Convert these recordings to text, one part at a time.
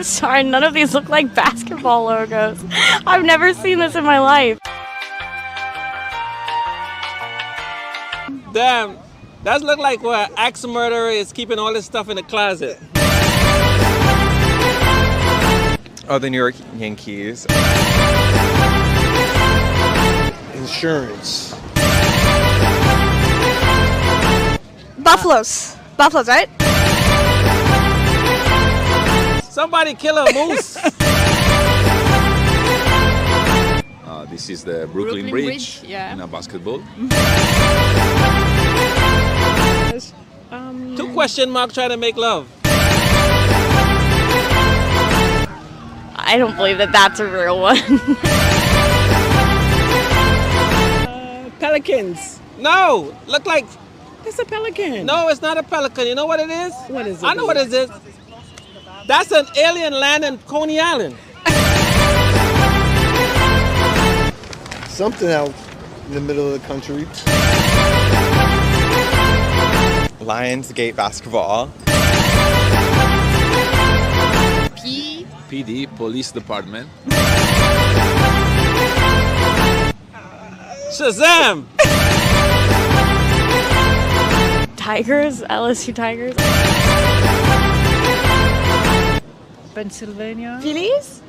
Sorry, none of these look like basketball logos. I've never seen this in my life. Damn, that look like where axe murderer is keeping all this stuff in the closet. Oh, the New York Yankees. Insurance. Buffaloes, right? Somebody kill a moose. This is the Brooklyn Bridge in a basketball. Two question mark trying to make love. I don't believe that that's a real one. Pelicans. No, look like It's a pelican. no. It's not a pelican. You know what it is? What is it? I know what it is. That's an alien land in Coney Island. Something out in the middle of the country. Lionsgate basketball. PD, Police Department. Shazam! Tigers, LSU Tigers. Pennsylvania. Phillies?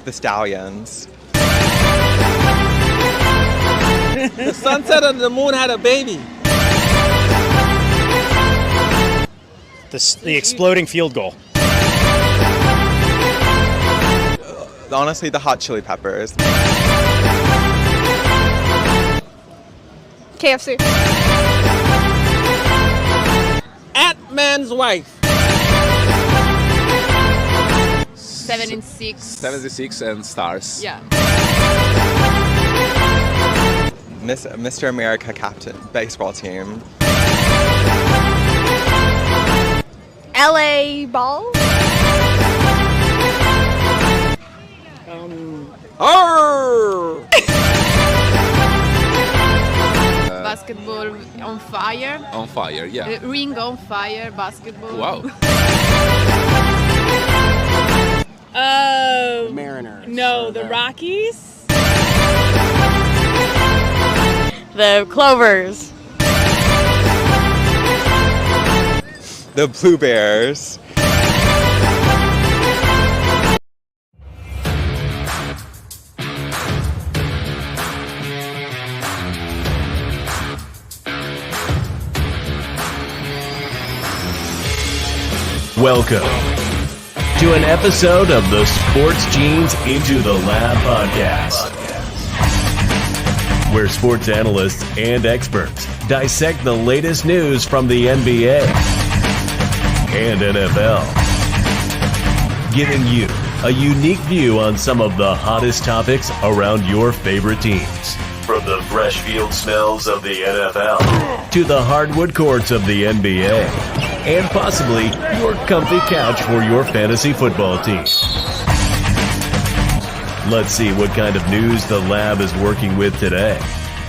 The Stallions. The sun said and the moon had a baby. The exploding field goal. Honestly, the Hot Chili Peppers. KFC. Ant-Man's wife. 76. 76 and stars. Yeah. Mr. America captain baseball team. LA Ball? Arr! Basketball on fire. On fire, yeah. Ring on fire. Basketball. Wow. Mariners. No, the Rockies. The Clovers. The Blue Bears. Welcome to an episode of the Sports Genes Into the Lab podcast, where sports analysts and experts dissect the latest news from the NBA and NFL, giving you a unique view on some of the hottest topics around your favorite teams. From the fresh field smells of the NFL to the hardwood courts of the NBA, and possibly your comfy couch for your fantasy football team. Let's see what kind of news the lab is working with today.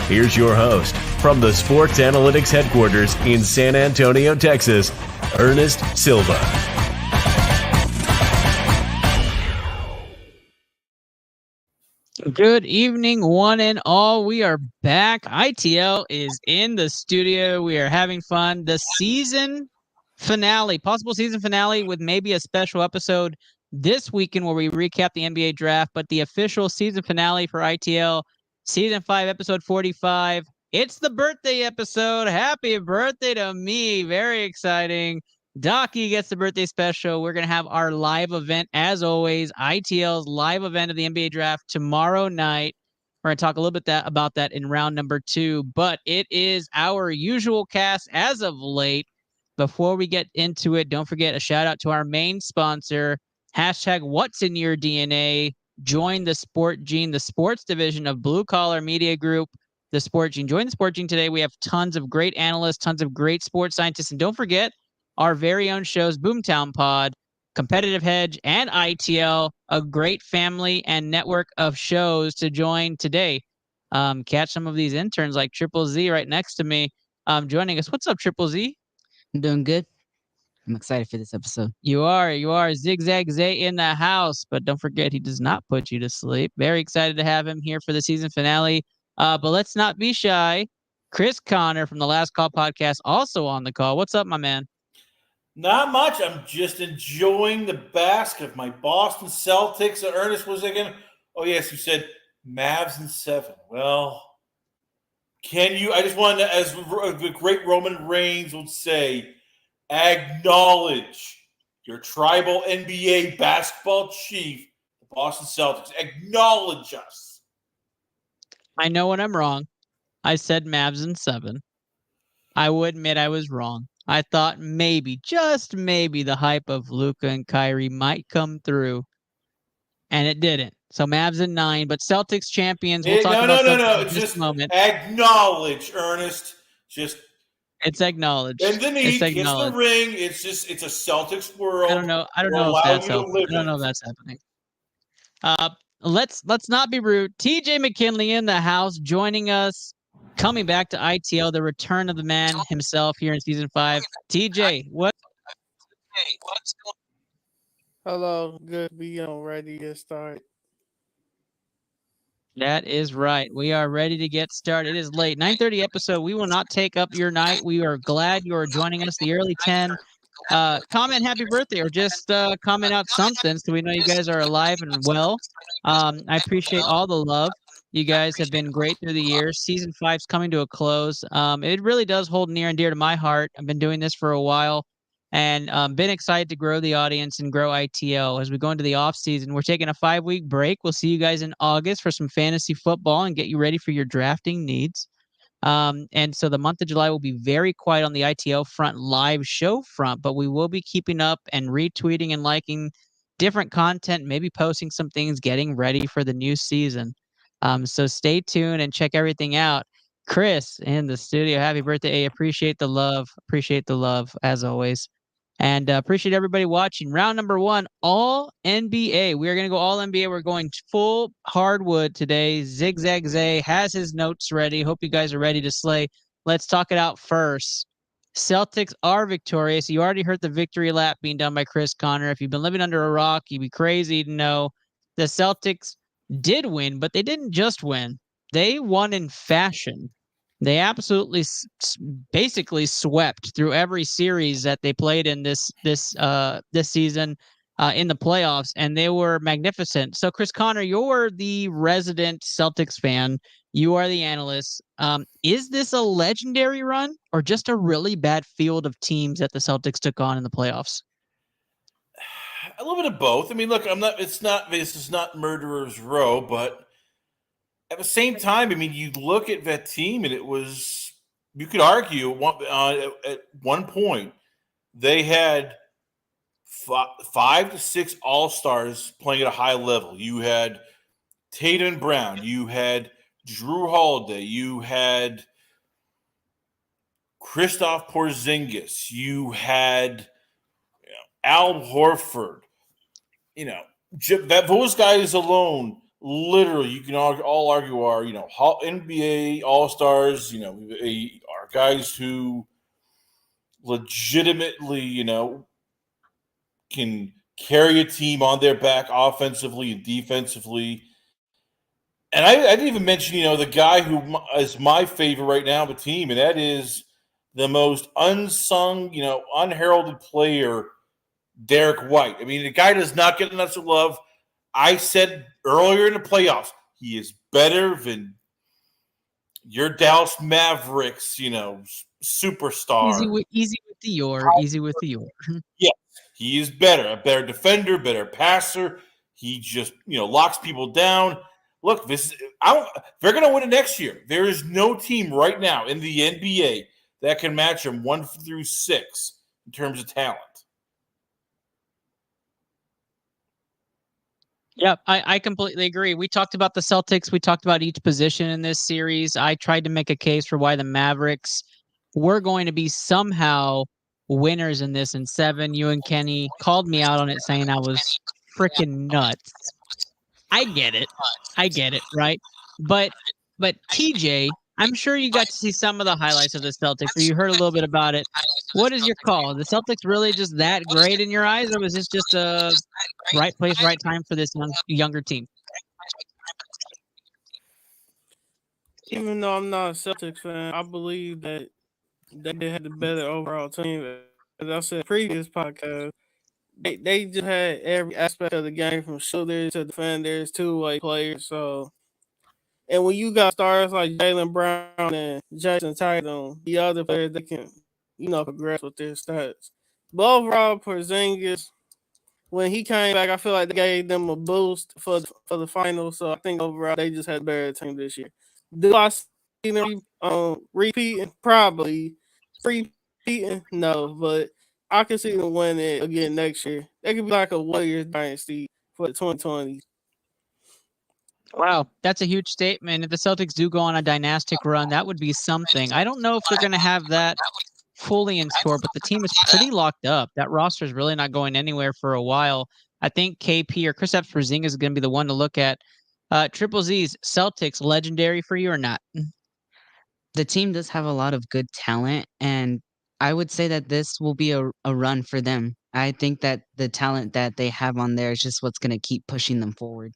Here's your host from the Sports Analytics headquarters in San Antonio, Texas, Ernest Silva. Good evening, one and all. We are back. ITL is in the studio. We are having fun. The season finale, possible season finale with maybe a special episode this weekend where we recap the NBA draft, but the official season finale for ITL, season 5, episode 45. It's the birthday episode. Happy birthday to me. Very exciting. Docky gets the birthday special. We're going to have our live event, as always, ITL's live event of the NBA draft tomorrow night. We're going to talk a little bit about that in round number 2, but it is our usual cast as of late. Before we get into it, don't forget a shout out to our main sponsor, hashtag What's in Your DNA. Join the Sport Gene, the sports division of Blue Collar Media Group, the Sport Gene. Join the Sport Gene today. We have tons of great analysts, tons of great sports scientists, and don't forget our very own shows, Boomtown Pod, Competitive Hedge, and ITL, a great family and network of shows to join today. Catch some of these interns like Triple Z right next to me joining us. What's up, Triple Z? I'm doing good. I'm excited for this episode. You are. Zigzag Zay in the house, but don't forget he does not put you to sleep. Very excited to have him here for the season finale. But let's not be shy. Chris Connor from the Last Call podcast also on the call. What's up, my man? Not much. I'm just enjoying the basket of my Boston Celtics. Ernest was again. Oh, yes, you said Mavs in 7. Well, can you? I just wanted to, as the great Roman Reigns would say, acknowledge your tribal NBA basketball chief, the Boston Celtics. Acknowledge us. I know when I'm wrong. I said Mavs in 7. I will admit I was wrong. I thought maybe, just maybe, the hype of Luka and Kyrie might come through, and it didn't. So Mavs in 9, but Celtics champions. We'll talk about no. in just a moment. Acknowledge, Ernest. It's acknowledged. And then he gets the ring. It's a Celtics world. I don't know if that's helpful. I don't know if that's happening. Let's not be rude. TJ McKinley in the house, joining us, coming back to ITL, the return of the man himself here in season 5. TJ, what's going on? Hello, good. Be ready to start. That is right. We are ready to get started. It is late. 9:30 episode. We will not take up your night. We are glad you are joining us. The early 10. Comment happy birthday or just comment out something so we know you guys are alive and well. I appreciate all the love. You guys have been great through the years. Season 5's coming to a close. It really does hold near and dear to my heart. I've been doing this for a while and been excited to grow the audience and grow ITL as we go into the off season. We're taking a 5-week break. We'll see you guys in August for some fantasy football and get you ready for your drafting needs. And so the month of July will be very quiet on the ITL front, live show front, but we will be keeping up and retweeting and liking different content, maybe posting some things, getting ready for the new season. So stay tuned and check everything out. Chris in the studio, happy birthday. Appreciate the love as always. And appreciate everybody watching. Round number 1, all NBA. We are going to go all NBA. We're going full hardwood today. Zigzag Zay has his notes ready. Hope you guys are ready to slay. Let's talk it out first. Celtics are victorious. You already heard the victory lap being done by Chris Connor. If you've been living under a rock, you'd be crazy to know the Celtics did win, but they didn't just win. They won in fashion. They absolutely basically swept through every series that they played in this season in the playoffs, and they were magnificent. So, Chris Connor, you're the resident Celtics fan. You are the analyst. Is this a legendary run or just a really bad field of teams that the Celtics took on in the playoffs? A little bit of both. I mean, look, this is not Murderer's Row, but at the same time, I mean, you look at that team, and it was, you could argue at one point they had 5 to 6 All-Stars playing at a high level. You had Tatum Brown, you had Drew Holiday, you had Kristaps Porzingis, you had Al Horford. Those guys alone, literally, you can all argue are, NBA All-Stars, are guys who legitimately, can carry a team on their back offensively and defensively. And I didn't even mention, the guy who is my favorite right now on the team, and that is the most unsung, unheralded player, Derek White. I mean, the guy does not get enough love. I said earlier in the playoffs, he is better than your Dallas Mavericks, superstar. Easy with the your. Yes, he is better. A better defender, better passer. He just, locks people down. Look, they're going to win it next year. There is no team right now in the NBA that can match him 1 through 6 in terms of talent. Yeah, I completely agree. We talked about the Celtics. We talked about each position in this series. I tried to make a case for why the Mavericks were going to be somehow winners in this in 7. You and Kenny called me out on it, saying I was freaking nuts. I get it, right? But TJ, I'm sure you got to see some of the highlights of the Celtics, or you heard a little bit about it. What is your call? The Celtics really just that great in your eyes, or was this just a right place, right time for this younger team? Even though I'm not a Celtics fan, I believe that they had the better overall team. As I said previous podcast, they just had every aspect of the game from shooters to defenders, two-way players. So, and when you got stars like Jaylen Brown and Jason Tatum, the other players they can, progress with their stats. But overall, Porzingis, when he came back, I feel like they gave them a boost for the finals. So I think overall they just had a better team this year. Do I see them repeating? Probably. Repeating? No, but I can see them winning it again next year. They could be like a Warriors dynasty for the 2020s. Wow, that's a huge statement. If the Celtics do go on a dynastic run, that would be something. I don't know if they're going to have that fully in store, but the team is pretty locked up. That roster is really not going anywhere for a while. I think KP or Kristaps Porzingis is going to be the one to look at. Triple Z's Celtics, legendary for you or not? The team does have a lot of good talent, and I would say that this will be a run for them. I think that the talent that they have on there is just what's going to keep pushing them forward.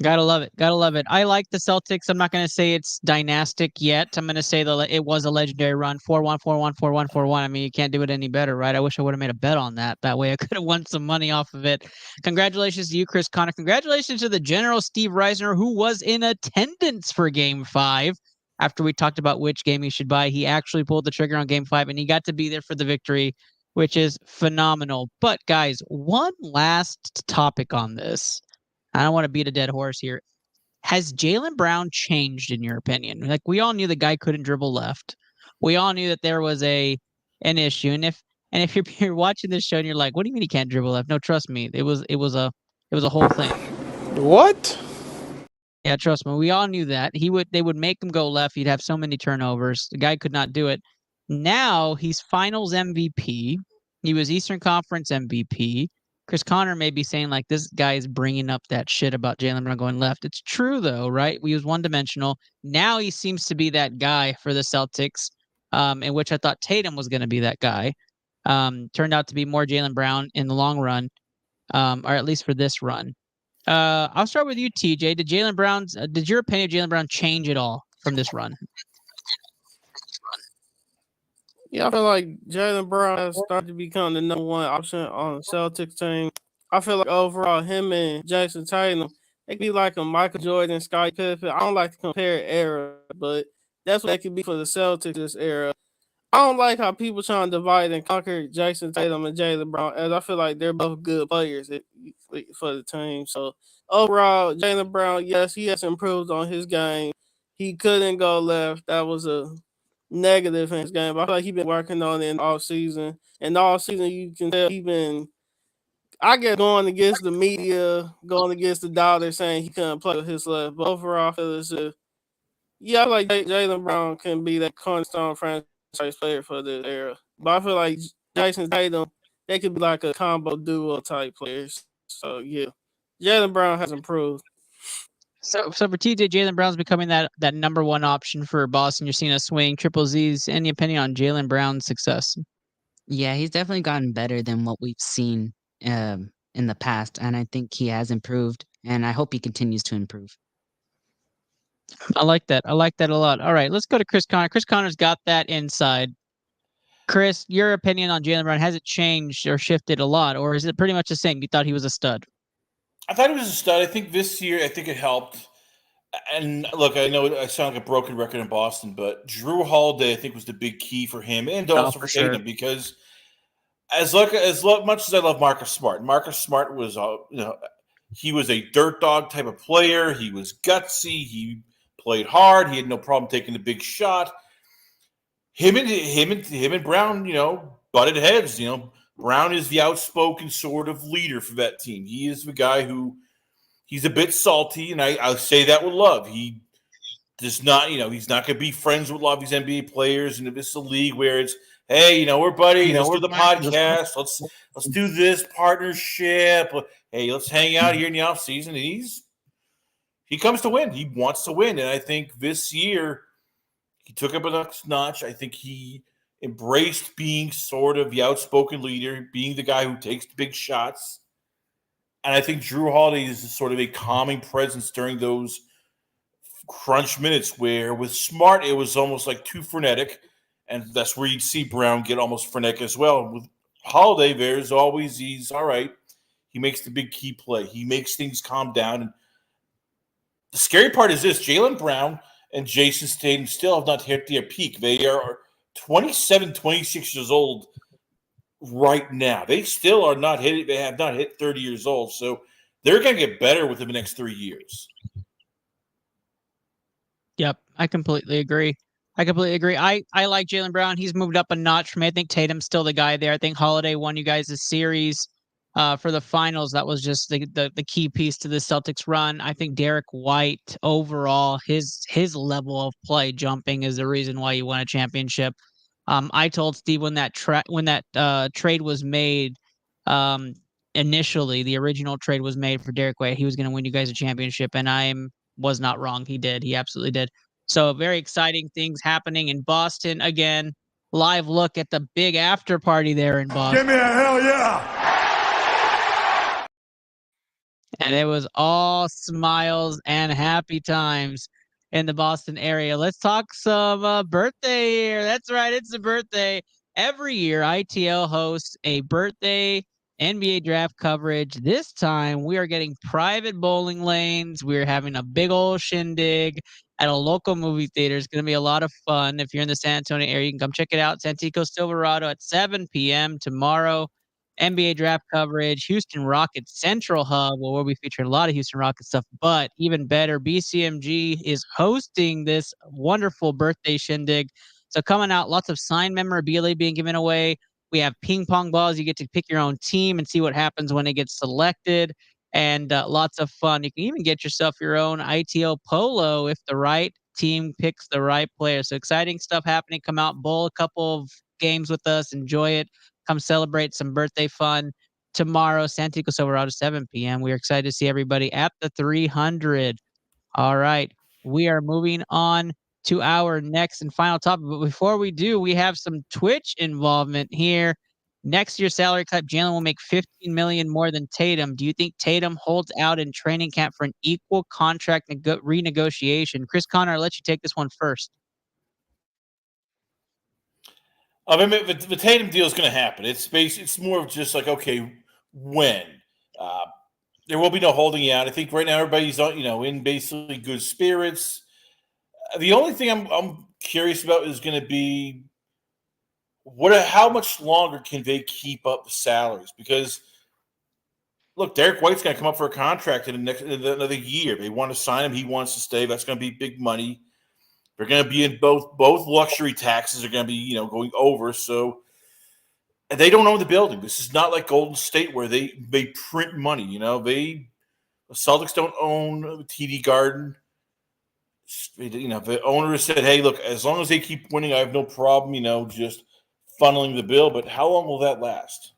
Gotta love it. Gotta love it. I like the Celtics. I'm not going to say it's dynastic yet. I'm going to say that it was a legendary run. 4-1, 4-1, 4-1, 4-1. I mean, you can't do it any better, right? I wish I would have made a bet on that. That way I could have won some money off of it. Congratulations to you, Chris Connor. Congratulations to the General Steve Reisner, who was in attendance for Game 5. After we talked about which game he should buy, he actually pulled the trigger on Game 5, and he got to be there for the victory, which is phenomenal. But, guys, one last topic on this. I don't want to beat a dead horse here. Has Jaylen Brown changed, in your opinion? Like, we all knew the guy couldn't dribble left. We all knew that there was an issue. And if you're watching this show and you're like, what do you mean he can't dribble left? No, trust me, it was a whole thing. What? Yeah, trust me. We all knew that. They would make him go left. He'd have so many turnovers. The guy could not do it. Now he's Finals MVP. He was Eastern Conference MVP. Chris Connor may be saying, like, this guy is bringing up that shit about Jaylen Brown going left. It's true, though, right? We was one-dimensional. Now he seems to be that guy for the Celtics, in which I thought Tatum was going to be that guy. Turned out to be more Jaylen Brown in the long run, or at least for this run. I'll start with you, TJ. Did your opinion of Jaylen Brown change at all from this run? Yeah, I feel like Jaylen Brown has started to become the number one option on the Celtics team. I feel like overall, him and Jason Tatum, they could be like a Michael Jordan, Scottie Pippen. I don't like to compare era, but that's what they could be for the Celtics this era. I don't like how people trying to divide and conquer Jason Tatum and Jaylen Brown, as I feel like they're both good players for the team. So overall, Jaylen Brown, yes, he has improved on his game. He couldn't go left. That was a negative in his game, but I feel like he's been working on it in all season. And all season, you can tell he's been, I guess, going against the media, going against the doubters, saying he couldn't play with his left. But overall, I feel it's I feel like Jaylen Brown can be that cornerstone franchise player for this era. But I feel like Jason Tatum, they could be like a combo duo type players. So yeah, Jaylen Brown has improved. So for TJ, Jaylen Brown's becoming that number one option for Boston. You're seeing a swing. Triple Z's, any opinion on Jaylen Brown's success? Yeah, he's definitely gotten better than what we've seen in the past, and I think he has improved, and I hope he continues to improve. I like that. I like that a lot. All right, let's go to Chris Connor. Chris Connor's got that inside. Chris, your opinion on Jaylen Brown, has it changed or shifted a lot, or is it pretty much the same? You thought he was a stud? I thought he was a stud. I think this year, it helped. And look, I know I sound like a broken record in Boston, but Drew Holiday, I think, was the big key for him, and also for Tatum, because as much as I love Marcus Smart was, he was a dirt dog type of player. He was gutsy. He played hard. He had no problem taking the big shot. Him and Brown, butted heads. Brown is the outspoken sort of leader for that team. He is the guy who, he's a bit salty, and I'll say that with love. He does not, he's not going to be friends with a lot of these NBA players, and if it's a league where it's, hey, we're buddies, let's do the podcast, let's do this partnership. Hey, let's hang out here in the offseason. And he comes to win. He wants to win. And I think this year he took up a notch. I think he embraced being sort of the outspoken leader, being the guy who takes the big shots. And I think Drew Holiday is sort of a calming presence during those crunch minutes where with Smart, it was almost like too frenetic. And that's where you'd see Brown get almost frenetic as well. With Holiday, there's always, he's all right. He makes the big key play. He makes things calm down. And the scary part is this: Jaylen Brown and Jason Tatum still have not hit their peak. They are 27, 26 years old right now. They still are not hit. They have not hit 30 years old. So they're going to get better within the next 3 years. Yep, I completely agree. I like Jaylen Brown. He's moved up a notch for me. I think Tatum's still the guy there. I think Holiday won you guys the series for the finals. That was just the key piece to the Celtics run. I think Derek White overall, his level of play jumping is the reason why he won a championship. I told Steve when that trade was made, initially the original trade was made for Derek White, he was going to win you guys a championship, and I was not wrong. He did. He absolutely did. So very exciting things happening in Boston. Again, live look at the big after party there in Boston. Give me a hell yeah! And it was all smiles and happy times in the Boston area. Let's talk some birthday here. That's right, it's a birthday. Every year, ITL hosts a birthday NBA draft coverage. This time, we are getting private bowling lanes. We're having a big old shindig at a local movie theater. It's going to be a lot of fun. If you're in the San Antonio area, you can come check it out. Santico Silverado at 7 p.m. tomorrow. NBA draft coverage, Houston Rockets Central Hub, where we'll be featuring a lot of Houston Rockets stuff. But even better, BCMG is hosting this wonderful birthday shindig. So coming out, lots of signed memorabilia being given away. We have ping pong balls. You get to pick your own team and see what happens when it gets selected. And lots of fun. You can even get yourself your own ITL polo if the right team picks the right player. So exciting stuff happening. Come out, bowl a couple of games with us. Enjoy it. Come celebrate some birthday fun tomorrow. Santiago Silverado, 7 p.m. We are excited to see everybody at the 300. All right. We are moving on to our next and final topic. But before we do, we have some Twitch involvement here. Next year's salary cap, Jalen will make $15 million more than Tatum. Do you think Tatum holds out in training camp for an equal contract renegotiation? Chris Connor, I'll let you take this one first. I mean, the Tatum deal is going to happen. It's more of just like, okay, when? There will be no holding out. I think right now everybody's in basically good spirits. The only thing I'm curious about is going to be how much longer can they keep up the salaries? Because look, Derek White's going to come up for a contract in another year. They want to sign him. He wants to stay. That's going to be big money. They're going to be in both luxury taxes are going to be, going over. So they don't own the building. This is not like Golden State where they print money. The Celtics don't own the TD Garden. The owner has said, hey, look, as long as they keep winning, I have no problem, just funneling the bill. But how long will that last?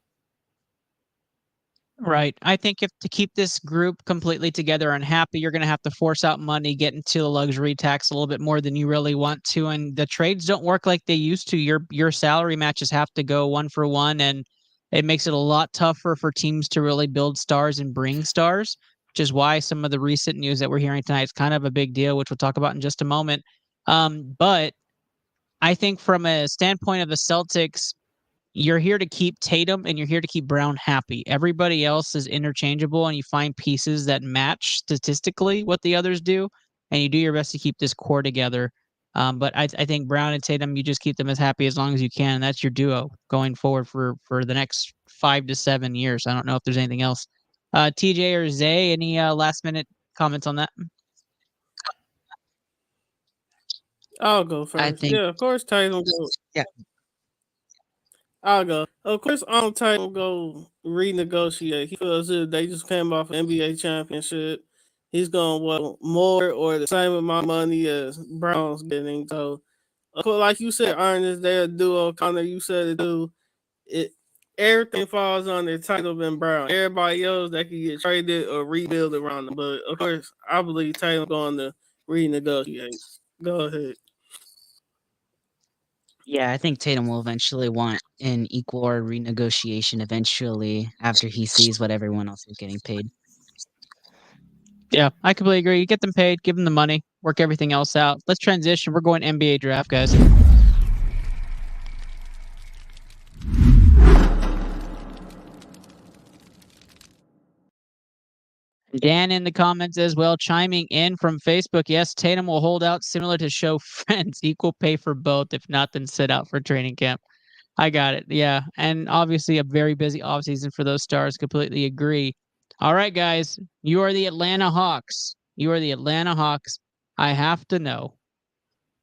Right. I think if to keep this group completely together and happy, you're going to have to force out money, get into the luxury tax a little bit more than you really want to. And the trades don't work like they used to. Your salary matches have to go one for one. And it makes it a lot tougher for teams to really build stars and bring stars, which is why some of the recent news that we're hearing tonight is kind of a big deal, which we'll talk about in just a moment. But I think from a standpoint of the Celtics, you're here to keep Tatum and you're here to keep Brown happy. Everybody else is interchangeable, and you find pieces that match statistically what the others do, and you do your best to keep this core together. But I think Brown and Tatum, you just keep them as happy as long as you can. And that's your duo going forward for the next 5 to 7 years. I don't know if there's anything else. TJ or Zay, any last minute comments on that? I'll go first. I think, yeah, of course, Tatum goes. Yeah. I'll go. Of course, Tatum go renegotiate. He feels if they just came off an NBA championship, he's going to want more or the same amount of money as Brown's getting. So, of course, like you said, Ernest, they're a duo. Connor, you said it too. everything falls under Tatum and Brown. Everybody else that can get traded or rebuild around them. But of course, I believe Tatum going to renegotiate. Go ahead. Yeah, I think Tatum will eventually want an equal or renegotiation eventually after he sees what everyone else is getting paid. Yeah, I completely agree. You get them paid, give them the money, work everything else out. Let's transition. We're going NBA draft, guys. Dan in the comments as well, chiming in from Facebook. Yes, Tatum will hold out similar to show friends. Equal pay for both. If not, then sit out for training camp. I got it. Yeah. And obviously a very busy offseason for those stars. Completely agree. All right, guys. You are the Atlanta Hawks. You are the Atlanta Hawks. I have to know,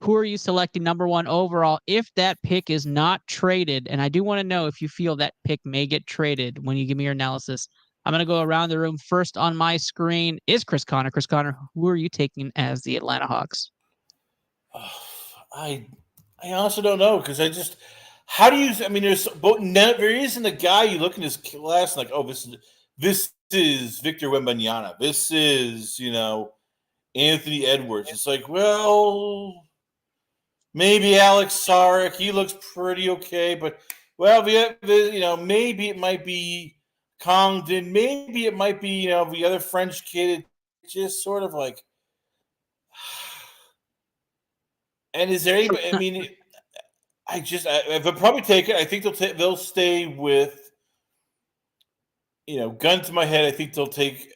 who are you selecting number 1 overall if that pick is not traded? And I do want to know if you feel that pick may get traded when you give me your analysis. I'm going to go around the room. First on my screen is Chris Connor. Chris Connor, who are you taking as the Atlanta Hawks? I honestly don't know because I just – how do you – I mean, there isn't a guy you look in his class and like, oh, this is Victor Wembanyama. This is, Anthony Edwards. It's like, well, maybe Alex Sarek. He looks pretty okay, but, well, maybe it might be – Congdon, maybe it might be, the other French kid. It's just sort of like, and is there anybody? I mean, if they'll probably take it, I think they'll stay with, gun to my head. I think they'll take,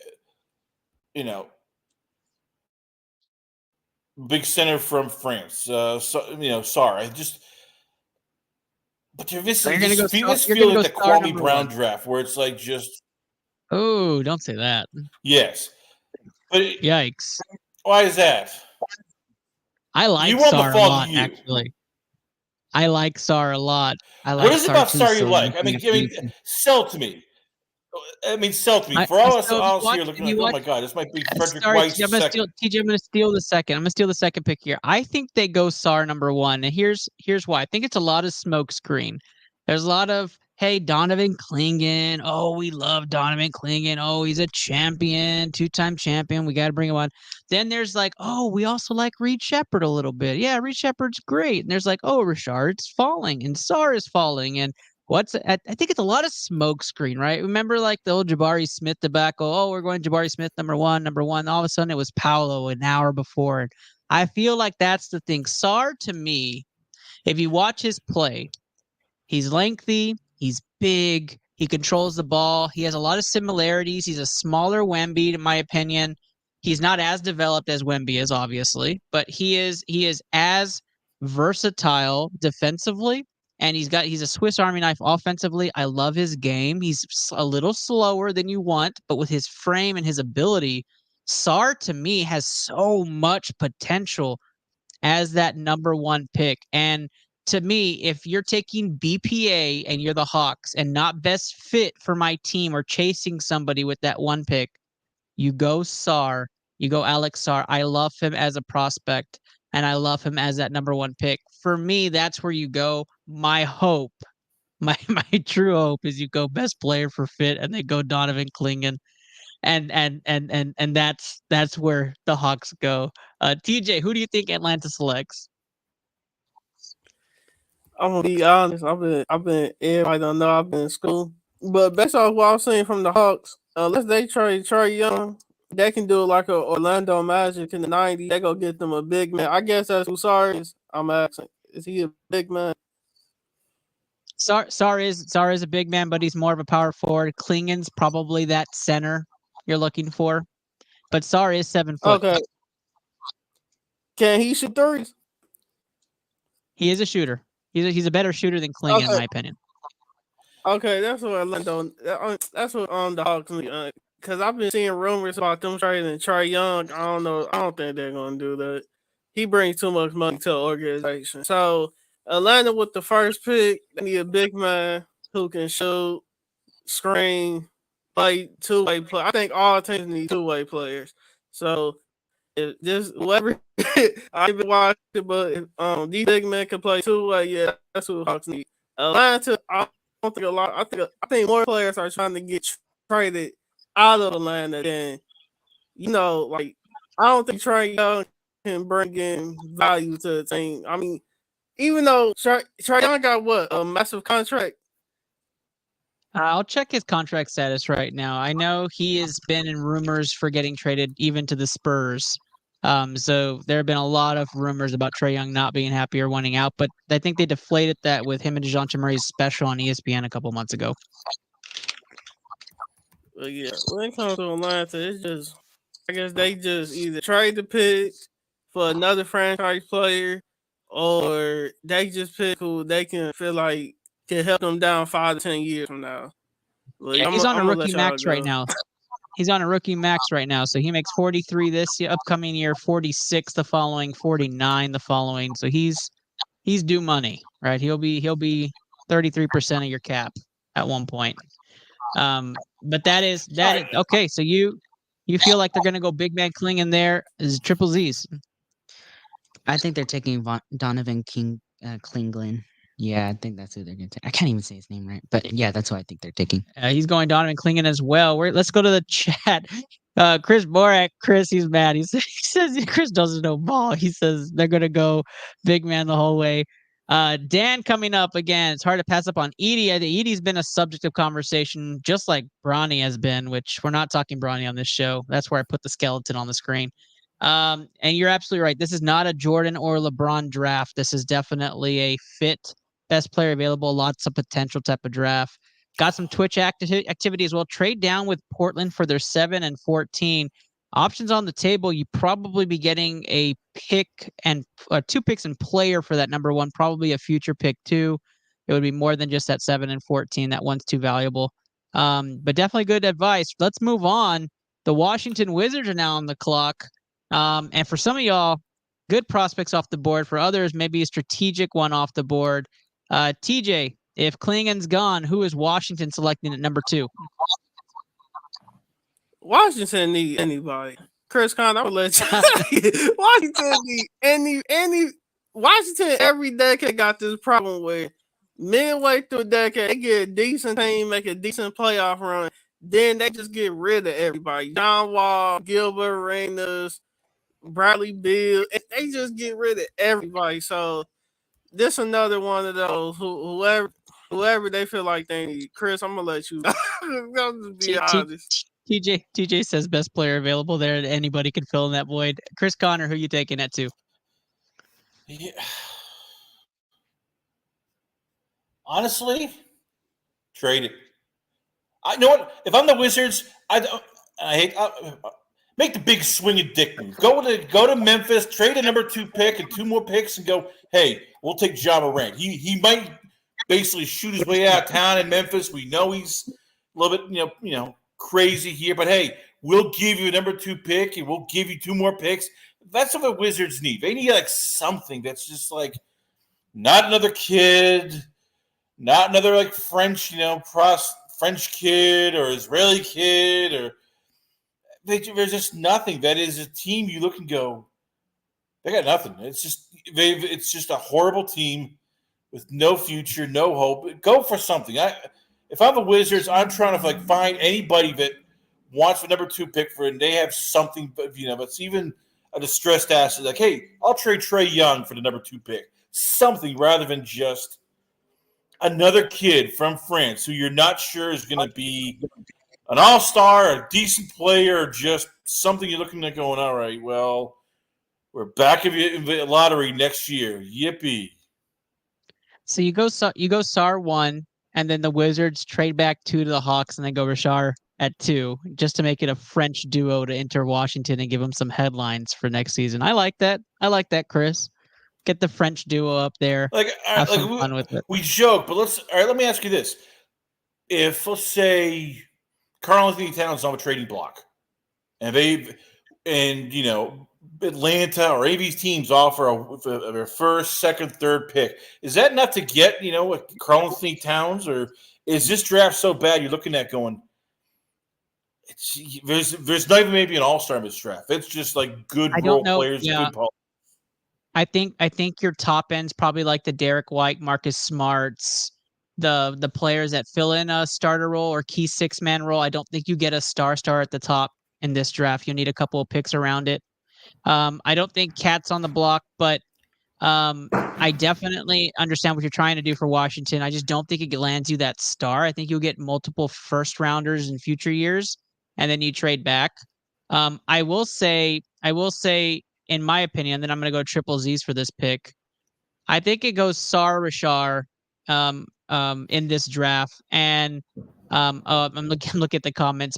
big center from France. Sorry, But this feel like the Kwame Brown draft where it's like just. Oh, don't say that. Yes. But yikes. Why is that? I like Sarr a lot, actually. I like Sarr a lot. What is it about Sarr you like? I mean, sell to me. Sell to me. For all us here looking like, oh my God, this might be Frederick White's second. TJ, I'm going to steal the second. I'm going to steal the second pick here. I think they go Sarr number 1. And here's why. I think it's a lot of smoke screen. There's a lot of, hey, Donovan Clingan. Oh, we love Donovan Clingan. Oh, he's a champion, 2-time champion. We got to bring him on. Then there's like, oh, we also like Reed Shepherd a little bit. Yeah, Reed Shepherd's great. And there's like, oh, Richard's falling and Sarr is falling. And I think it's a lot of smoke screen, right? Remember like the old Jabari Smith debacle? Oh, we're going Jabari Smith number one. All of a sudden it was Paolo an hour before. And I feel like that's the thing. Sarr, to me, if you watch his play, he's lengthy, he's big, he controls the ball, he has a lot of similarities. He's a smaller Wemby, in my opinion. He's not as developed as Wemby is, obviously, but he is as versatile defensively. And he's a Swiss Army knife offensively. I love his game. He's a little slower than you want, but with his frame and his ability, Sarr, to me, has so much potential as that number 1 pick. And to me, if you're taking BPA and you're the Hawks and not best fit for my team or chasing somebody with that 1 pick, you go Sarr. You go Alex Sarr. I love him as a prospect. And I love him as that number 1 pick. For me, that's where you go. My hope, my true hope is you go best player for fit, and they go Donovan Clingan, and that's where the Hawks go. TJ, who do you think Atlanta selects? I'm gonna be honest. I've been. Everybody don't know I've been in school, but based off what I'm seeing from the Hawks, unless they trade Trey Young, they can do it like a Orlando Magic in the '90s. They go get them a big man. I guess that's who Sarr is. I'm asking, is he a big man? Sarr is a big man, but he's more of a power forward. Klingen's probably that center you're looking for, but Sarr is 7 foot. Okay. Can he shoot threes? He is a shooter. He's a better shooter than Klingen, in my opinion. Okay, that's what Orlando. That's what the Hawks need. Because I've been seeing rumors about them trading Trey Young. I don't know. I don't think they're going to do that. He brings too much money to the organization. So Atlanta with the first pick, they need a big man who can shoot, screen, play two-way play. I think all teams need two-way players. So if just whatever I've been watching, but if these big men can play two-way, yeah, that's what the Hawks need. Atlanta, don't think a lot. I think more players are trying to get traded out of Atlanta than like I don't think Trey Young can bring in value to the team. I mean, even though Trey Young got a massive contract. I'll check his contract status right now. I know he has been in rumors for getting traded even to the Spurs. So there have been a lot of rumors about Trey Young not being happy or wanting out, but I think they deflated that with him and DeJounte Murray's special on ESPN a couple months ago. But yeah, when it comes to Atlanta, it's just I guess they just either trade the pick for another franchise player, or they just pick who they can feel like can help them down 5 to 10 years from now. Yeah, he's on a rookie max right now. He's on a rookie max right now, so he makes 43 this upcoming year, 46 the following, 49 the following. So he's due money, right? He'll be 33% of your cap at one point. But that is okay. So you feel like they're gonna go big man Kling in there is triple Z's. I think they're taking Donovan Klinglin. Yeah, I think that's who they're going to take. I can't even say his name right, but yeah, that's who I think they're taking. He's going Donovan Klingon as well. Let's go to the chat. Chris Borak, he's mad. He says Chris doesn't know ball. He says they're going to go big man the whole way. Dan coming up again. It's hard to pass up on Edie. I think Edie's been a subject of conversation, just like Bronny has been, which we're not talking Bronny on this show. That's where I put the skeleton on the screen. And you're absolutely right. This is not a Jordan or LeBron draft. This is definitely a fit, best player available, lots of potential type of draft. Got some Twitch activity as well. Trade down with Portland for their 7 and 14. Options on the table. You probably be getting a pick and 2 picks and player for that number 1, probably a future pick too. It would be more than just that 7 and 14. That one's too valuable. But definitely good advice. Let's move on. The Washington Wizards are now on the clock. And for some of y'all, good prospects off the board. For others, maybe a strategic one off the board. TJ, if Klingon's gone, who is Washington selecting at number 2? Washington need anybody. Chris Conn, I would let you. Washington need any. Washington every decade got this problem where midway through a decade they get a decent team, make a decent playoff run, then they just get rid of everybody. John Wall, Gilbert Arenas, Bradley Beal, they just get rid of everybody. So this another one of those whoever they feel like they need. Chris, I'm gonna let you. I'm just be honest. TJ says best player available there. Anybody can fill in that void. Chris Connor, who you taking at 2? Yeah. Honestly, trade it. I know what. If I'm the Wizards, make the big swinging dick move. Go to Memphis, trade a number 2 pick and 2 more picks, and go. Hey, we'll take Ja Morant. He might basically shoot his way out of town in Memphis. We know he's a little bit crazy here, but hey, we'll give you a number 2 pick and we'll give you 2 more picks. That's what the Wizards need. They need like something that's just like not another kid, not another like French, French kid or Israeli kid, or there's just nothing. That is a team you look and go, they got nothing. It's just a horrible team with no future, no hope. Go for something. If I'm the Wizards, I'm trying to find anybody that wants the number 2 pick for it, and they have something, that's even a distressed asset. Like, hey, I'll trade Trey Young for the number 2 pick. Something rather than just another kid from France who you're not sure is going to be an all-star, a decent player, or just something you're looking at going, all right, well, we're back in the lottery next year. Yippee. So you go SAR 1, and then the Wizards trade back 2 to the Hawks, and then go Rashard at 2, just to make it a French duo to enter Washington and give them some headlines for next season. I like that. Chris. Get the French duo up there. Have some fun with it. We joke, but let me ask you this. If, let's say, Karl-Anthony Towns is on a trading block, and Atlanta or any of these teams offer a first, second, third pick, is that enough to get, Karl-Anthony Towns, or is this draft so bad you're looking at going, there's not even maybe an all-star in this draft. It's just like good role players, good players. I think your top end's probably like the Derek White, Marcus Smarts, the players that fill in a starter role or key 6-man role. I don't think you get a star at the top in this draft. You need a couple of picks around it. I don't think Cat's on the block, but I definitely understand what you're trying to do for Washington. I just don't think it lands you that star. I think you'll get multiple first rounders in future years, and then you trade back. I will say, in my opinion, then I'm going to go triple Z's for this pick. I think it goes Sar Rashar in this draft, and I'm looking at the comments.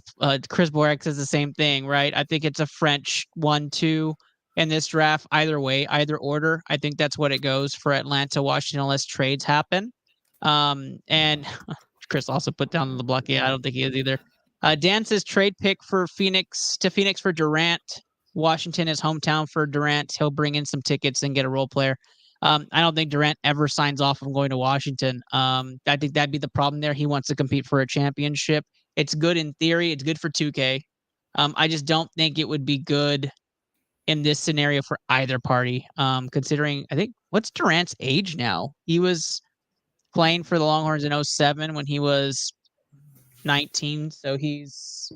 Chris Borek says the same thing, right? I think it's a French 1-2 in this draft. Either way, either order, I think that's what it goes for Atlanta, Washington, unless trades happen. And Chris also put down on the block. Yeah, I don't think he is either. Dan says trade pick for Phoenix for Durant. Washington is hometown for Durant. He'll bring in some tickets and get a role player. I don't think Durant ever signs off on going to Washington. I think that'd be the problem there. He wants to compete for a championship. It's good in theory. It's good for 2K. I just don't think it would be good in this scenario for either party. Considering, I think, what's Durant's age now? He was playing for the Longhorns in 2007 when he was 19. So he's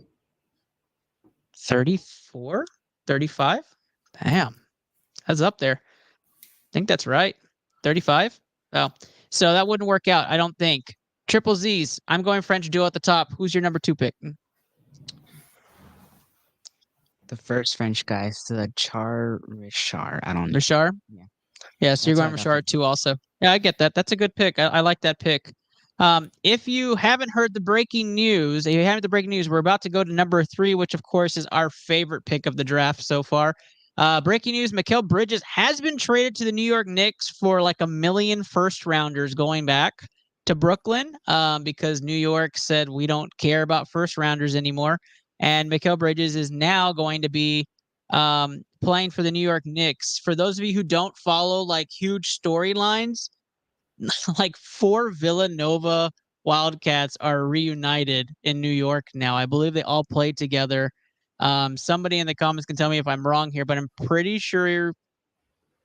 34, 35. Damn, that's up there. I think that's right. 35? Oh, so that wouldn't work out, I don't think. Triple Z's. I'm going French duo at the top. Who's your number 2 pick? The first French guy, so Richard. I don't know. Richard? Yeah. Yeah, so you're going Richard too also. Yeah, I get that. That's a good pick. I like that pick. If you haven't heard the breaking news, we're about to go to number 3, which of course is our favorite pick of the draft so far. Breaking news, Mikal Bridges has been traded to the New York Knicks for like 1 million first rounders going back to Brooklyn because New York said we don't care about first rounders anymore. And Mikal Bridges is now going to be playing for the New York Knicks. For those of you who don't follow like huge storylines, like 4 Villanova Wildcats are reunited in New York now. I believe they all played together. Somebody in the comments can tell me if I'm wrong here, but I'm pretty sure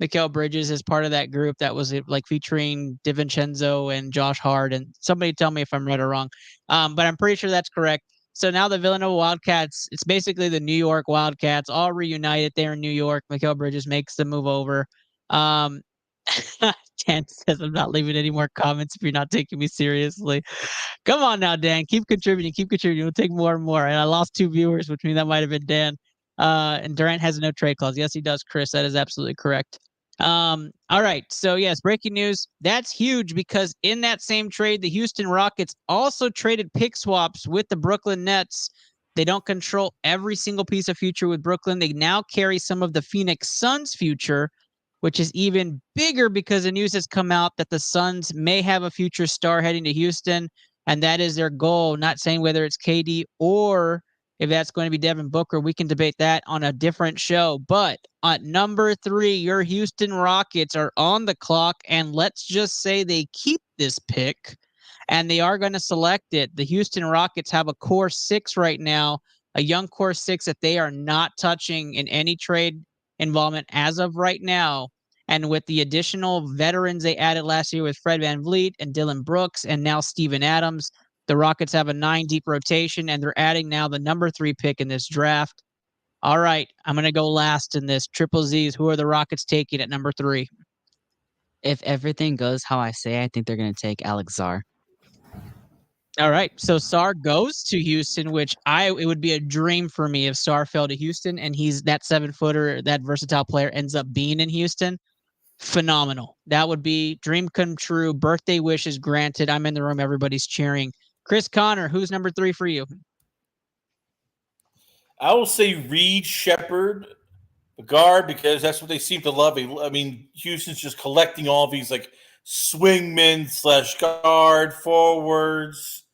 Mikal Bridges is part of that group that was like featuring DiVincenzo and Josh Hart. And somebody tell me if I'm right or wrong. But I'm pretty sure that's correct. So now the Villanova Wildcats, it's basically the New York Wildcats all reunited there in New York. Mikal Bridges makes the move over. Dan says I'm not leaving any more comments if you're not taking me seriously. Come on now, Dan. Keep contributing. We'll take more and more. And I lost 2 viewers, which means that might have been Dan. And Durant has no trade clause. Yes, he does, Chris. That is absolutely correct. All right. So, yes, breaking news. That's huge because in that same trade, the Houston Rockets also traded pick swaps with the Brooklyn Nets. They don't control every single piece of future with Brooklyn. They now carry some of the Phoenix Suns future, which is even bigger because the news has come out that the Suns may have a future star heading to Houston, and that is their goal. Not saying whether it's KD or if that's going to be Devin Booker. We can debate that on a different show. But at number 3, your Houston Rockets are on the clock, and let's just say they keep this pick, and they are going to select it. The Houston Rockets have a core 6 right now, a young core 6 that they are not touching in any trade involvement as of right now. And with the additional veterans they added last year with Fred VanVleet and Dylan Brooks and now Steven Adams, the Rockets have a 9-deep rotation, and they're adding now the number 3 pick in this draft. All right, I'm going to go last in this. Triple Z's, who are the Rockets taking at number 3? If everything goes how I say, I think they're going to take Alex Zar. All right, so Sar goes to Houston, which it would be a dream for me if Sar fell to Houston and he's that 7-footer, that versatile player ends up being in Houston. Phenomenal. That would be dream come true. Birthday wishes granted. I'm in the room. Everybody's cheering. Chris Connor, who's number 3 for you? I will say Reed Shepherd, the guard, because that's what they seem to love. I mean, Houston's just collecting all these like swingmen / guard forwards.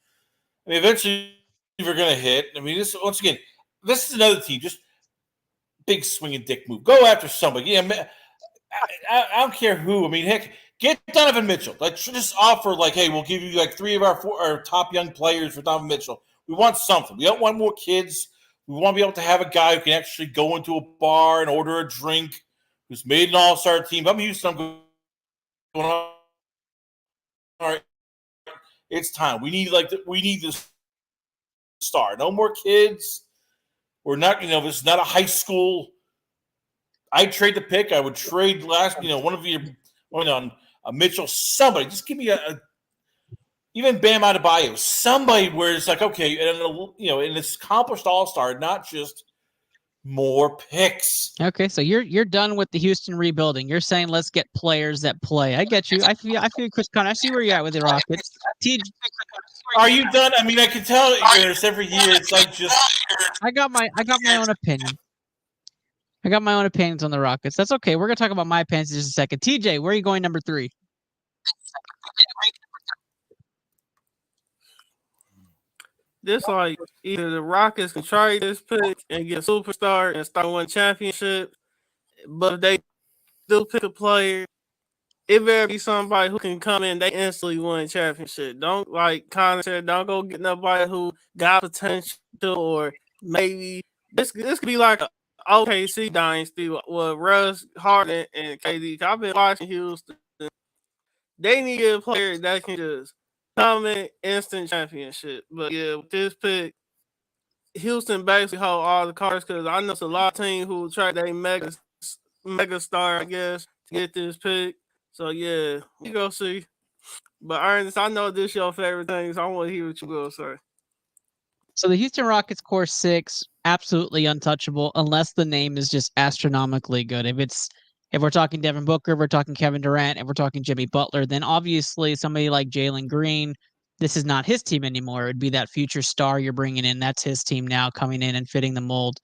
I mean, eventually we're going to hit. I mean, this is another team. Just big swinging dick move. Go after somebody. Yeah, I don't care who. I mean, heck, get Donovan Mitchell. Like, just offer, like, hey, we'll give you like 3 of our top young players for Donovan Mitchell. We want something. We don't want more kids. We want to be able to have a guy who can actually go into a bar and order a drink, who's made an all-star team. I'm Houston. I'm going, all right, It's time. We need this star. No more kids. We're not, this is not a high school. I'd trade the pick. I would trade one of your, a Mitchell, somebody. Just give me even Bam Adebayo, somebody where it's like, okay, and it's accomplished all-star, not just more picks. Okay, so you're done with the Houston rebuilding. You're saying let's get players that play. I get you. I feel Chris Conn. I see where you're at with the Rockets. Are you done? I mean, I can tell every year it's like just. I got my own opinion. I got my own opinions on the Rockets. That's okay. We're gonna talk about my opinions in just a second. TJ, where are you going number 3? This like either the Rockets can trade this pick and get a superstar and start winning championship, but if they still pick a player, it better be somebody who can come in, they instantly win a championship. Don't, like Connor said, don't go get nobody who got potential or maybe this could be like a OKC dynasty with Russ, Harden, and KD. I've been watching Houston. They need a player that can just come in instant championship. But yeah, with this pick, Houston basically hold all the cards because I know it's a lot of teams who try their mega star, I guess, to get this pick. So yeah, we go see. But Ernest, I know this your favorite thing, so I want to hear what you go say. So the Houston Rockets core 6, absolutely untouchable unless the name is just astronomically good. If we're talking Devin Booker, if we're talking Kevin Durant, if we're talking Jimmy Butler, then obviously somebody like Jalen Green, this is not his team anymore. It would be that future star you're bringing in. That's his team now coming in and fitting the mold.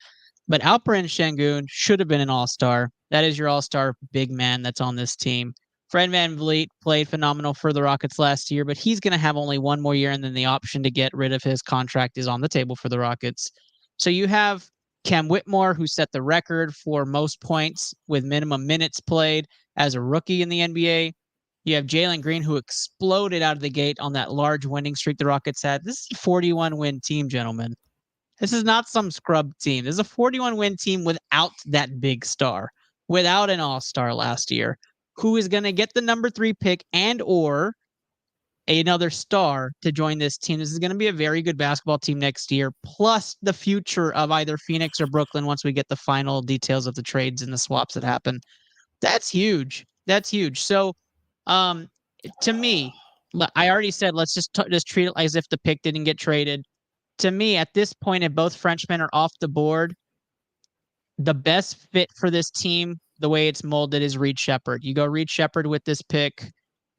But Alperen Şengün should have been an all-star. That is your all-star big man that's on this team. Fred VanVleet played phenomenal for the Rockets last year, but he's going to have only one more year, and then the option to get rid of his contract is on the table for the Rockets. So you have Cam Whitmore, who set the record for most points with minimum minutes played as a rookie in the NBA. You have Jalen Green, who exploded out of the gate on that large winning streak the Rockets had. This is a 41-win team, gentlemen. This is not some scrub team. This is a 41-win team without that big star, without an all-star last year, who is going to get the number 3 pick and or another star to join this team. This is going to be a very good basketball team next year, plus the future of either Phoenix or Brooklyn once we get the final details of the trades and the swaps that happen. That's huge. That's huge. So to me, I already said let's just treat it as if the pick didn't get traded. To me, at this point, if both Frenchmen are off the board, the best fit for this team, the way it's molded, is Reed Shepherd. You go Reed Shepherd with this pick,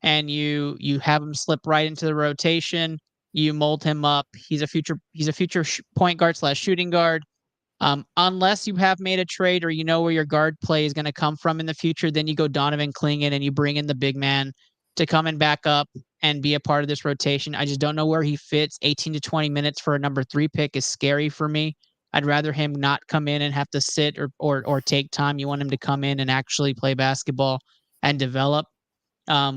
and you have him slip right into the rotation. You mold him up. He's a future point guard / shooting guard. Unless you have made a trade or you know where your guard play is going to come from in the future, then you go Donovan Clingan and you bring in the big man to come and back up and be a part of this rotation. I just don't know where he fits. 18 to 20 minutes for a number 3 pick is scary for me. I'd rather him not come in and have to sit or take time. You want him to come in and actually play basketball and develop.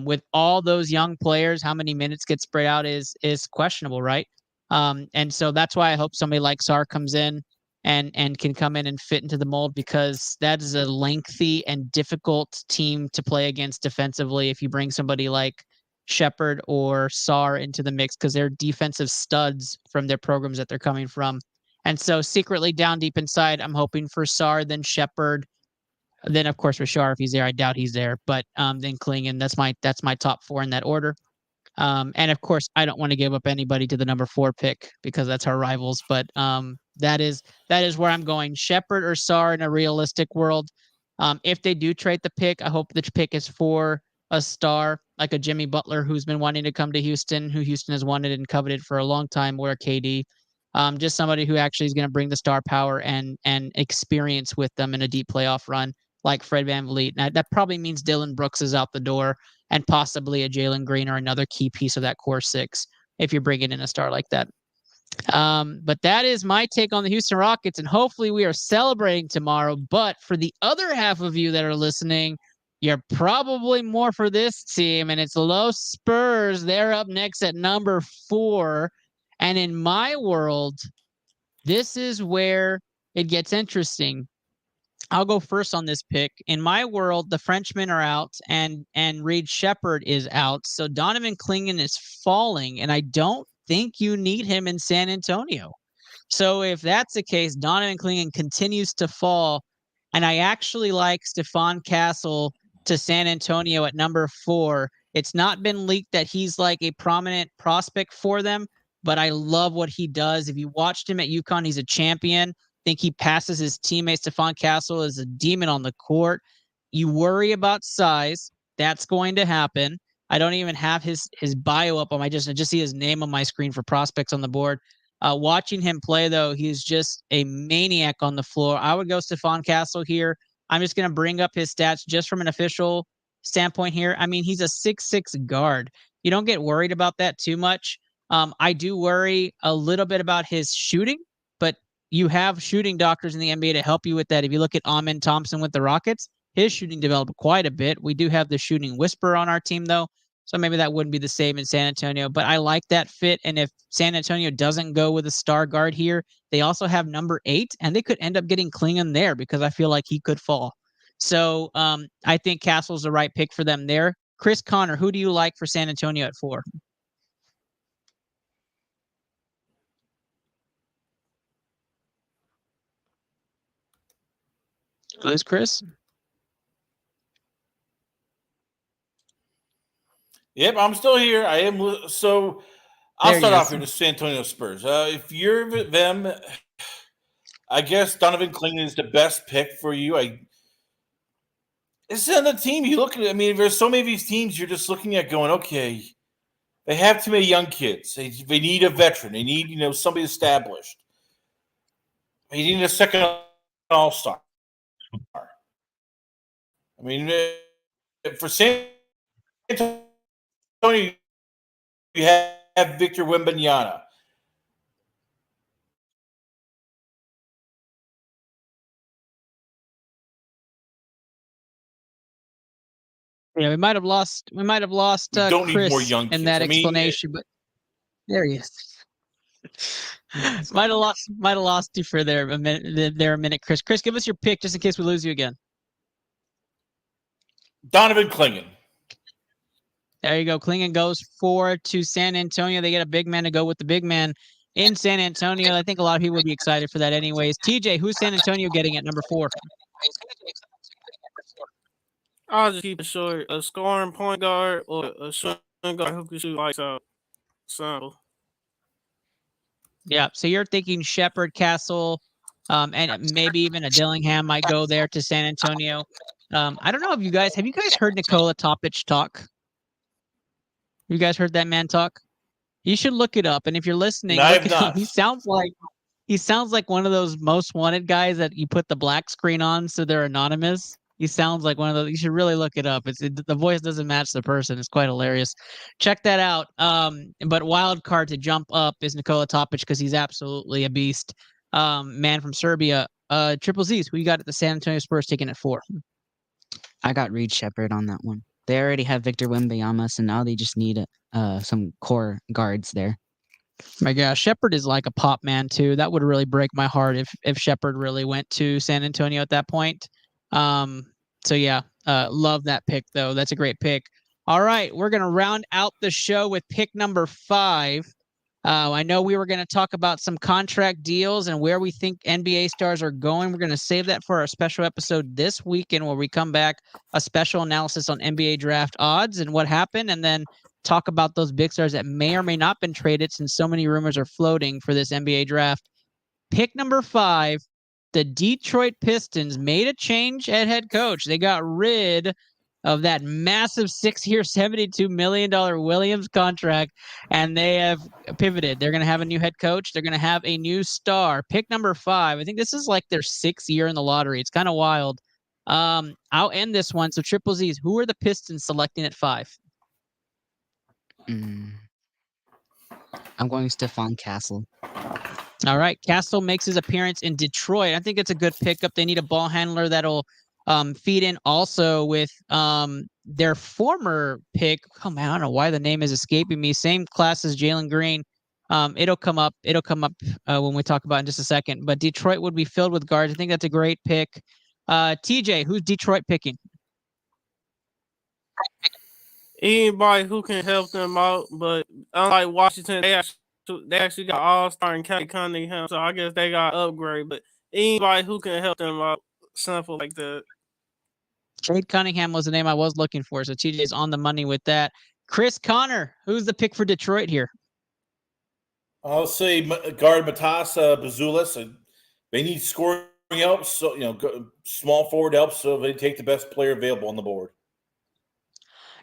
With all those young players, how many minutes get spread out is questionable, right? And so that's why I hope somebody like Sarr comes in and can come in and fit into the mold, because that is a lengthy and difficult team to play against defensively if you bring somebody like Shepherd or Sarr into the mix, because they're defensive studs from their programs that they're coming from. And so secretly down deep inside, I'm hoping for Sarr, then Shepherd, then of course Rashard if he's there. I doubt he's there, but then Clingan. That's my top 4 in that order. And of course, I don't want to give up anybody to the number 4 pick because that's our rivals. But that is where I'm going. Shepherd or Sarr in a realistic world. If they do trade the pick, I hope the pick is for a star like a Jimmy Butler, who's been wanting to come to Houston, who Houston has wanted and coveted for a long time, or a KD. Just somebody who actually is going to bring the star power and experience with them in a deep playoff run, like Fred VanVleet. Now, that probably means Dylan Brooks is out the door, and possibly a Jalen Green or another key piece of that core 6 if you're bringing in a star like that. But that is my take on the Houston Rockets, and hopefully we are celebrating tomorrow. But for the other half of you that are listening, you're probably more for this team, and it's Los Spurs. They're up next at number 4. And in my world, this is where it gets interesting. I'll go first on this pick. In my world, the Frenchmen are out and Reed Shepherd is out. So Donovan Clingan is falling, and I don't think you need him in San Antonio. So if that's the case, Donovan Clingan continues to fall, and I actually like Stephon Castle to San Antonio at number 4. It's not been leaked that he's like a prominent prospect for them, but I love what he does. If you watched him at UConn, he's a champion. I think he passes his teammate. Stephon Castle is a demon on the court. You worry about size. That's going to happen. I don't even have his bio up on I just see his name on my screen for prospects on the board. Watching him play, though, he's just a maniac on the floor. I would go Stephon Castle here. I'm just going to bring up his stats just from an official standpoint here. I mean, he's a 6'6" guard. You don't get worried about that too much. I do worry a little bit about his shooting, but you have shooting doctors in the NBA to help you with that. If you look at Amen Thompson with the Rockets, his shooting developed quite a bit. We do have the shooting whisperer on our team, though, so maybe that wouldn't be the same in San Antonio. But I like that fit, and if San Antonio doesn't go with a star guard here, they also have number 8, and they could end up getting Klingon there because I feel like he could fall. So I think Castle's the right pick for them there. Chris Connor, who do you like for San Antonio at 4? Who's Chris? Yep, I'm still here. I am. So I'll start off here with San Antonio Spurs. If you're them, I guess Donovan Clingan is the best pick for you. It's on the team. You look at it. I mean, there's so many of these teams you're just looking at going, okay, they have too many young kids. They need a veteran. They need, somebody established. They need a second all-star. I mean, for San Antonio, you have Victor Wembanyama. Yeah, we might have lost don't Chris need more young kids. in that explanation, but there he is. might have lost you for there a minute, Chris. Chris, give us your pick just in case we lose you again. Donovan Clingan. There you go. Clingan goes 4 to San Antonio. They get a big man to go with the big man in San Antonio. I think a lot of people would be excited for that anyways. TJ, who's San Antonio getting at number 4? I'll just keep it short. A scoring point guard or a shooting guard who can shoot lights out. Simple. Yeah, so you're thinking Shepherd, Castle, and maybe even a Dillingham might go there to San Antonio. I don't know if have you guys heard Nikola Topic talk? You guys heard that man talk? You should look it up. And if you're listening, he sounds like one of those most wanted guys that you put the black screen on so they're anonymous. He sounds like one of those. You should really look it up. The voice doesn't match the person. It's quite hilarious. Check that out. But wild card to jump up is Nikola Topic because he's absolutely a beast. Man from Serbia. Triple Z's, who you got at the San Antonio Spurs taking it 4? I got Reed Shepherd on that one. They already have Victor Wembanyama, so now they just need some core guards there. My gosh, Shepherd is like a pop man too. That would really break my heart if Shepherd really went to San Antonio at that point. So yeah, love that pick though. That's a great pick. All right, we're gonna round out the show with pick number 5. I know we were going to talk about some contract deals and where we think NBA stars are going. We're going to save that for our special episode this weekend where we come back, a special analysis on NBA draft odds and what happened, and then talk about those big stars that may or may not have been traded since so many rumors are floating for this NBA draft. Pick number 5, the Detroit Pistons made a change at head coach. They got rid of that massive 6-year, $72 million Williams contract, and they have pivoted. They're going to have a new head coach. They're going to have a new star. Pick number 5. I think this is like their 6th year in the lottery. It's kind of wild. I'll end this one. So Triple Z's, who are the Pistons selecting at 5? I'm going Stephon Castle. All right. Castle makes his appearance in Detroit. I think it's a good pickup. They need a ball handler that'll feed in also with their former pick. Oh man, I don't know why the name is escaping me. Same class as Jalen Green. It'll come up when we talk about it in just a second. But Detroit would be filled with guards. I think that's a great pick. TJ, who's Detroit picking? Anybody who can help them out, but unlike Washington, they actually got all-star and Cade Cunningham, so I guess they got upgrade. But anybody who can help them out, simple like that. Cade Cunningham was the name I was looking for, so TJ is on the money with that. Chris Connor, who's the pick for Detroit here? I'll say guard Matassa Bazulis. They need scoring help, so small forward help, so they take the best player available on the board.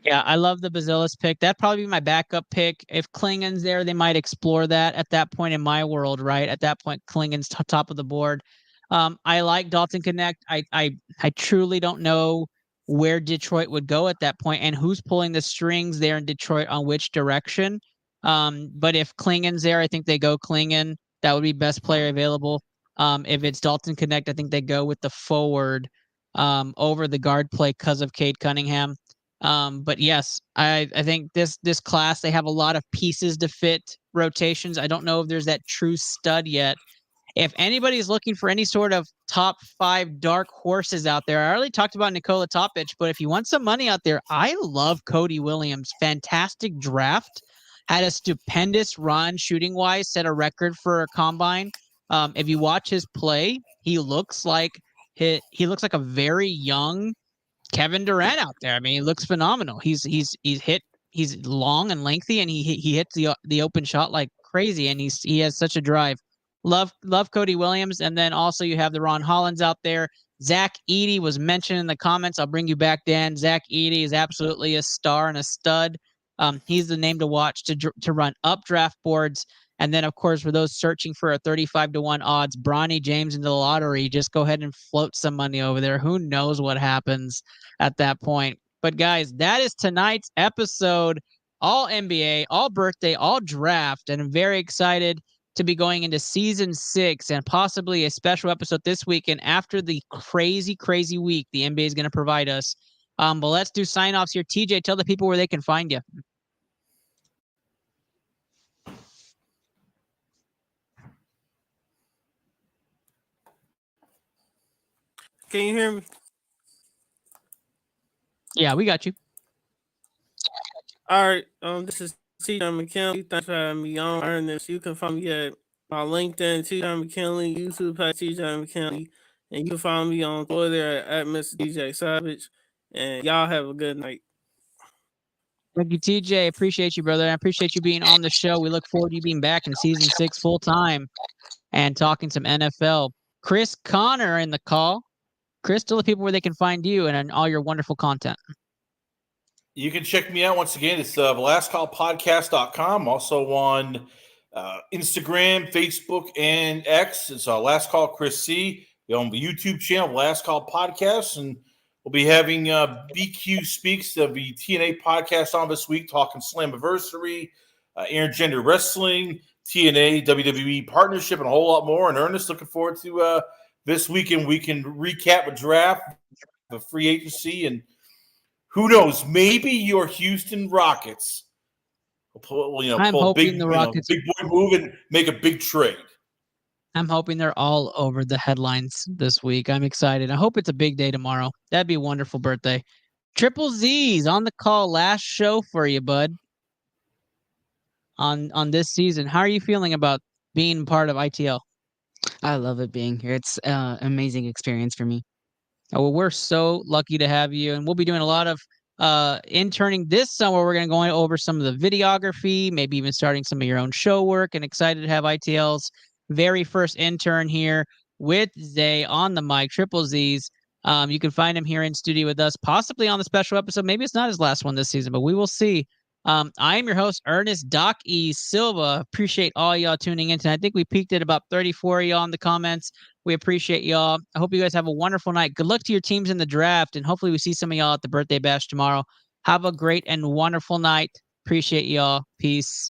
Yeah, I love the Bazilis pick. That'd probably be my backup pick. If Klingon's there, they might explore that at that point in my world, right? At that point, Klingon's top of the board. I like Dalton Connect. I truly don't know where Detroit would go at that point and who's pulling the strings there in Detroit on which direction. But if Klingon's there, I think they go Klingon. That would be best player available. If it's Dalton Connect, I think they go with the forward over the guard play because of Cade Cunningham. But yes, I think this class, they have a lot of pieces to fit rotations. I don't know if there's that true stud yet. If anybody's looking for any sort of top 5 dark horses out there, I already talked about Nikola Topic, but if you want some money out there, I love Cody Williams. Fantastic draft. Had a stupendous run shooting wise, set a record for a combine. If you watch his play, he looks like a very young Kevin Durant out there. I mean, he looks phenomenal. He's long and lengthy, and he hits the open shot like crazy, and he has such a drive. Love Cody Williams, and then also you have the Ron Hollins out there. Zach Edey was mentioned in the comments. I'll bring you back, Dan. Zach Edey is absolutely a star and a stud. He's the name to watch to run up draft boards. And then, of course, for those searching for a 35-1 odds, Bronny James into the lottery, just go ahead and float some money over there. Who knows what happens at that point? But, guys, that is tonight's episode. All NBA, all birthday, all draft. And I'm very excited to be going into season 6 and possibly a special episode this weekend after the crazy, crazy week the NBA is going to provide us. But let's do sign-offs here. TJ, tell the people where they can find you. Can you hear me? Yeah, we got you. All right. This is TJ McKinley. Thanks for having me on. Ernest, you can find me at my LinkedIn, TJ McKinley, YouTube at TJ McKinley, and you can find me on Twitter at Mr. DJ Savage. And y'all have a good night. Thank you, TJ. Appreciate you, brother. I appreciate you being on the show. We look forward to you being back in season 6 full time and talking some NFL. Chris Connor in the call. Chris, tell the people where they can find you and all your wonderful content. You can check me out once again. It's lastcallpodcast.com. Also on Instagram, Facebook, and X. It's Last Call Chris C. We're on the YouTube channel, Last Call Podcast, and we'll be having BQ Speaks of the TNA podcast on this week, talking Slammiversary, intergender wrestling, TNA, WWE partnership, and a whole lot more. And Ernest, looking forward to this weekend. We can recap a draft, the free agency, and who knows? Maybe your Houston Rockets will pull a big boy move and make a big trade. I'm hoping they're all over the headlines this week. I'm excited. I hope it's a big day tomorrow. That'd be a wonderful birthday. Triple Z's on the call. Last show for you, bud. On this season, how are you feeling about being part of ITL? I love it being here. It's an amazing experience for me. Oh, well, we're so lucky to have you, and we'll be doing a lot of interning this summer. We're going to go over some of the videography, maybe even starting some of your own show work, and excited to have ITL's very first intern here with Zay on the mic, Triple Z's. You can find him here in studio with us, possibly on the special episode. Maybe it's not his last one this season, but we will see. I am your host, Ernest Doc E. Silva. Appreciate all y'all tuning in tonight. I think we peaked at about 34 of y'all in the comments. We appreciate y'all. I hope you guys have a wonderful night. Good luck to your teams in the draft, and hopefully we see some of y'all at the birthday bash tomorrow. Have a great and wonderful night. Appreciate y'all. Peace.